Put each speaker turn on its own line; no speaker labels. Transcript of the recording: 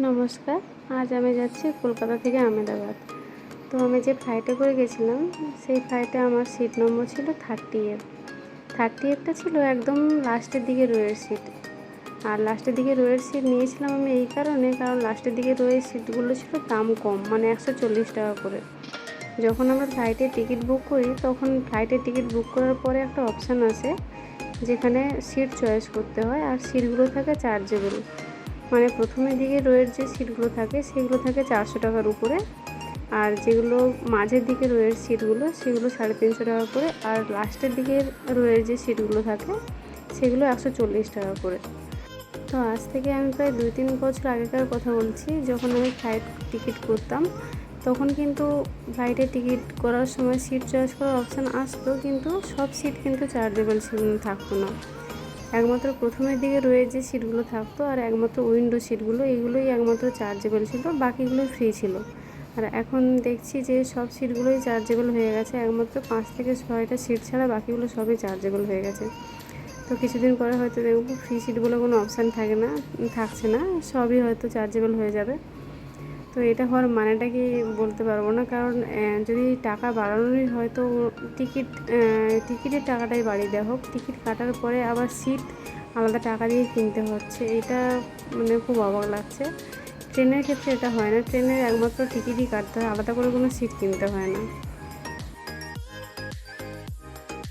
নমস্কার। আজ আমি যাচ্ছি কলকাতা থেকে আহমেদাবাদ। তো আমি যে ফ্লাইটে করে গেছিলাম, সেই ফ্লাইটে আমার সিট নম্বর ছিল 30F। 30Fটা ছিল একদম লাস্টের দিকে রোয়ের সিট। আর লাস্টের দিকে রোয়ের সিট নিয়েছিলাম আমি এই কারণে, কারণ লাস্টের দিকে রোয়ের সিটগুলো ছিল দাম কম, মানে 140 টাকা করে। যখন আমরা ফ্লাইটের টিকিট বুক করি, তখন ফ্লাইটের টিকিট বুক করার পরে একটা অপশান আসে যেখানে সিট চয়েস করতে হয়, আর সিটগুলো থাকে চার্জেবল। মানে প্রথমের দিকে রোয়ের যে সিটগুলো থাকে সেগুলো থাকে 400 টাকার উপরে, আর যেগুলো মাঝের দিকে রোয়ের সিটগুলো সেগুলো 350 টাকা করে, আর লাস্টের দিকের রোয়ের যে সিটগুলো থাকে সেগুলো 140 টাকা করে। তো আজ থেকে আমি প্রায় 2-3 বছর আগেকার কথা বলছি, যখন আমি ফ্লাইট টিকিট করতাম, তখন কিন্তু ফ্লাইটের টিকিট করার সময় সিট চয়েস করার অপশান আসতো, কিন্তু সব সিট কিন্তু চার্জেবল থাকতো না। একমাত্র প্রথমের দিকে রয়েছে যে সিটগুলো থাকতো, আর একমাত্র উইন্ডো সিটগুলো, এগুলোই একমাত্র চার্জেবল ছিল, বাকিগুলোই ফ্রি ছিল। আর এখন দেখছি যে সব সিটগুলোই চার্জেবল হয়ে গেছে, একমাত্র 5 থেকে 6টা সিট ছাড়া বাকিগুলো সবই চার্জেবল হয়ে গেছে। তো কিছুদিন পরে হয়তো দেখব ফ্রি সিট বলে কোনো অপশান থাকছে না, সবই হয়তো চার্জেবল হয়ে যাবে। তো এটা হওয়ার মানেটা কি বলতে পারবো না, কারণ যদি টাকা বাড়ানোরই হয় তো টিকিটের টাকাটাই বাড়িয়ে দেওয়া হোক। টিকিট কাটার পরে আবার সিট আলাদা টাকা দিয়ে কিনতে হচ্ছে, এটা মানে খুব অবাক লাগছে। ট্রেনের ক্ষেত্রে এটা হয় না, ট্রেনের একমাত্র টিকিটই কাটতে হয়, আলাদা করে কোনো সিট কিনতে হয় না।